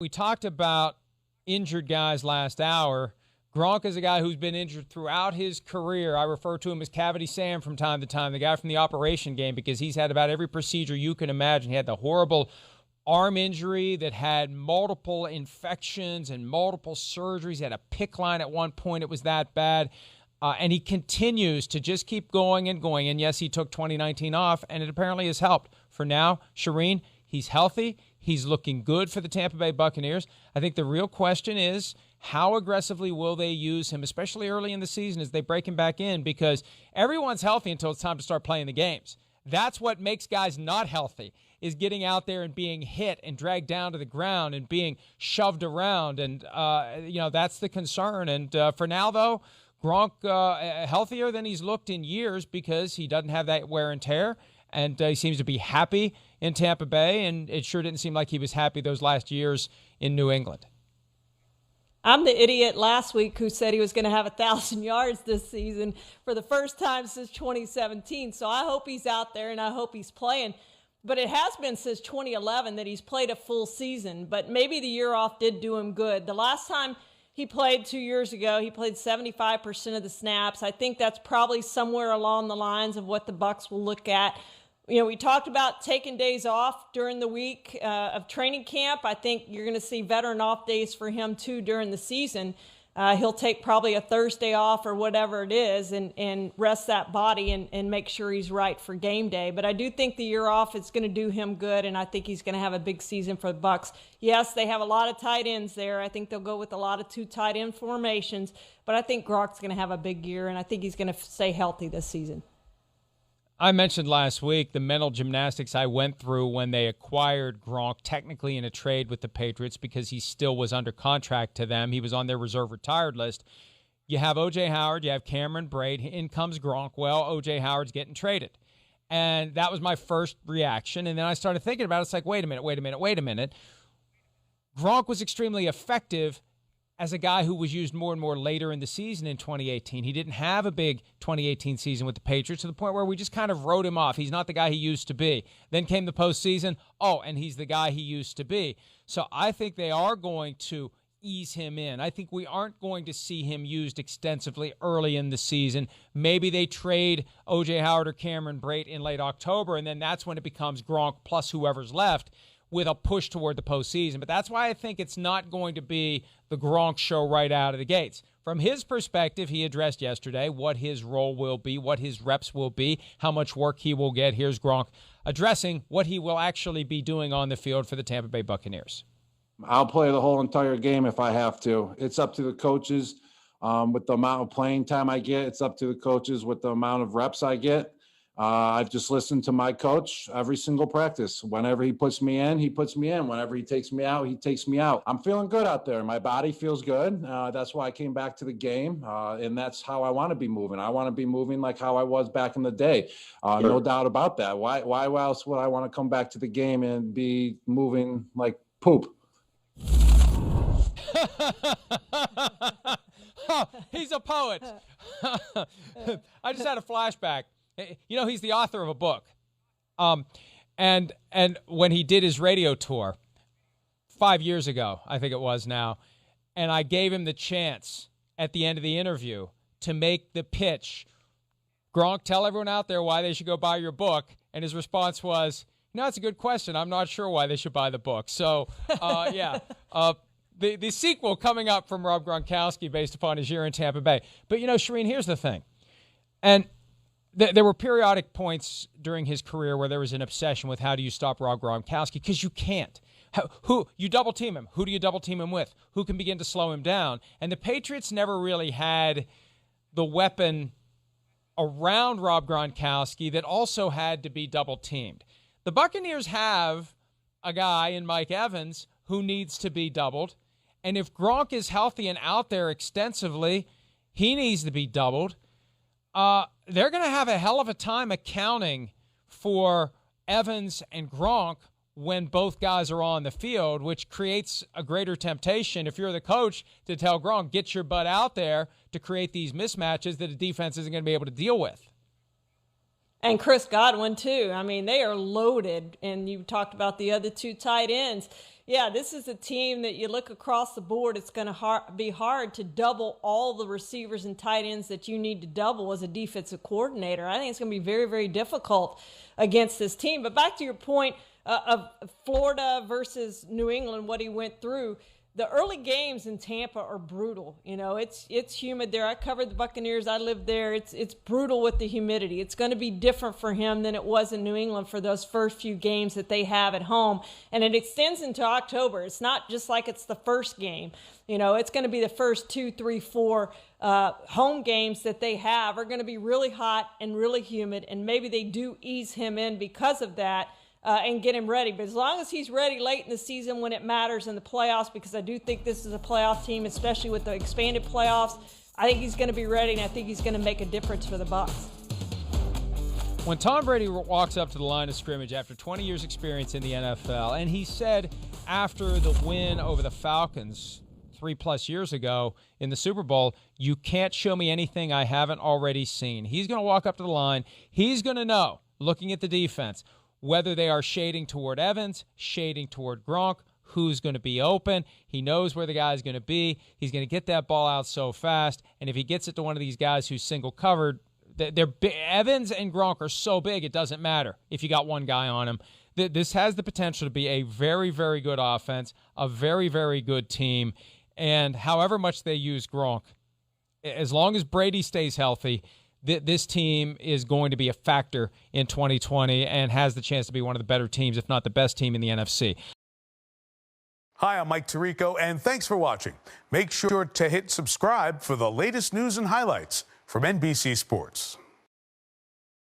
We talked about injured guys last hour. Gronk is a guy who's been injured throughout his career. I refer to him as Cavity Sam from time to time, the guy from the operation game, because he's had about every procedure you can imagine. He had the horrible arm injury that had multiple infections and multiple surgeries. He had a PICC line at one point. It was that bad. And he continues to just keep going and going. And yes, he took 2019 off, and it apparently has helped. For now, Shireen, he's healthy. He's looking good for the Tampa Bay Buccaneers. I think the real question is, how aggressively will they use him, especially early in the season as they break him back in? Because everyone's healthy until it's time to start playing the games. That's what makes guys not healthy, is getting out there and being hit and dragged down to the ground and being shoved around. And, that's the concern. And for now, though, Gronk healthier than he's looked in years because he doesn't have that wear and tear. And he seems to be happy in Tampa Bay. And it sure didn't seem like he was happy those last years in New England. I'm the idiot last week who said he was going to have 1,000 yards this season for the first time since 2017. So I hope he's out there and I hope he's playing. But it has been since 2011 that he's played a full season. But maybe the year off did do him good. The last time he played 2 years ago, he played 75% of the snaps. I think that's probably somewhere along the lines of what the Bucs will look at. We talked about taking days off during the week of training camp. I think you're going to see veteran off days for him, too, during the season. He'll take probably a Thursday off or whatever it is and rest that body and make sure he's right for game day. But I do think the year off is going to do him good, and I think he's going to have a big season for the Bucs. Yes, they have a lot of tight ends there. I think they'll go with a lot of 2 tight end formations. But I think Gronk's going to have a big year, and I think he's going to stay healthy this season. I mentioned last week the mental gymnastics I went through when they acquired Gronk, technically in a trade with the Patriots because he still was under contract to them. He was on their reserve retired list. You have O.J. Howard, you have Cameron Braid, in comes Gronk. Well, O.J. Howard's getting traded. And that was my first reaction. And then I started thinking about it. It's like, wait a minute. Gronk was extremely effective as a guy who was used more and more later in the season in 2018. He didn't have a big 2018 season with the Patriots to the point where we just kind of wrote him off. He's not the guy he used to be. Then came the postseason. Oh, and he's the guy he used to be. So I think they are going to ease him in. I think we aren't going to see him used extensively early in the season. Maybe they trade O.J. Howard or Cameron Brate in late October, and then that's when it becomes Gronk plus whoever's left, with a push toward the postseason. But that's why I think it's not going to be the Gronk show right out of the gates. From his perspective, he addressed yesterday what his role will be, what his reps will be, how much work he will get. Here's Gronk addressing what he will actually be doing on the field for the Tampa Bay Buccaneers. I'll play the whole entire game if I have to. It's up to the coaches with the amount of playing time I get. It's up to the coaches with the amount of reps I get. I've just listened to my coach every single practice. Whenever he puts me in, he puts me in. Whenever he takes me out, he takes me out. I'm feeling good out there. My body feels good. That's why I came back to the game, and that's how I want to be moving. I want to be moving like how I was back in the day. Sure. No doubt about that. Why else would I want to come back to the game and be moving like poop? Oh, he's a poet. I just had a flashback. He's the author of a book. And when he did his radio tour 5 years ago, I think it was now, and I gave him the chance at the end of the interview to make the pitch, Gronk, tell everyone out there why they should go buy your book. And his response was, that's a good question. I'm not sure why they should buy the book. So, the sequel coming up from Rob Gronkowski based upon his year in Tampa Bay. But, Shireen, here's the thing. And there were periodic points during his career where there was an obsession with how do you stop Rob Gronkowski, because you can't. Who you double team him? Who do you double team him with? Who can begin to slow him down? And the Patriots never really had the weapon around Rob Gronkowski that also had to be double teamed. The Buccaneers have a guy in Mike Evans who needs to be doubled. And if Gronk is healthy and out there extensively, he needs to be doubled. They're going to have a hell of a time accounting for Evans and Gronk when both guys are on the field, which creates a greater temptation if you're the coach to tell Gronk, get your butt out there to create these mismatches that the defense isn't going to be able to deal with. And Chris Godwin, too. I mean, they are loaded. And you talked about the other 2 tight ends. yeah, this is a team that you look across the board, it's going to be hard to double all the receivers and tight ends that you need to double as a defensive coordinator. I think it's going to be very, very difficult against this team. But back to your point of Florida versus New England, what he went through. The early games in Tampa are brutal. You know, it's humid there. I covered the Buccaneers. I lived there. It's brutal with the humidity. It's going to be different for him than it was in New England for those first few games that they have at home. And it extends into October. It's not just like it's the first game. You know, it's going to be the first 2, 3, 4 home games that they have are going to be really hot and really humid. And maybe they do ease him in because of that. And get him ready. But as long as he's ready late in the season when it matters in the playoffs, because I do think this is a playoff team, especially with the expanded playoffs, I think he's going to be ready, and I think he's going to make a difference for the Bucs. When Tom Brady walks up to the line of scrimmage after 20 years experience in the NFL, and he said after the win over the Falcons 3+ years ago in the Super Bowl, you can't show me anything I haven't already seen. He's going to walk up to the line. He's going to know, looking at the defense, whether they are shading toward Evans, shading toward Gronk, who's going to be open. He knows where the guy's going to be. He's going to get that ball out so fast. And if he gets it to one of these guys who's single covered, Evans and Gronk are so big, it doesn't matter if you got one guy on him. This has the potential to be a very, very good offense, a very, very good team. And however much they use Gronk, as long as Brady stays healthy, this team is going to be a factor in 2020 and has the chance to be one of the better teams, if not the best team in the NFC. Hi, I'm Mike Tirico, and thanks for watching. Make sure to hit subscribe for the latest news and highlights from NBC Sports.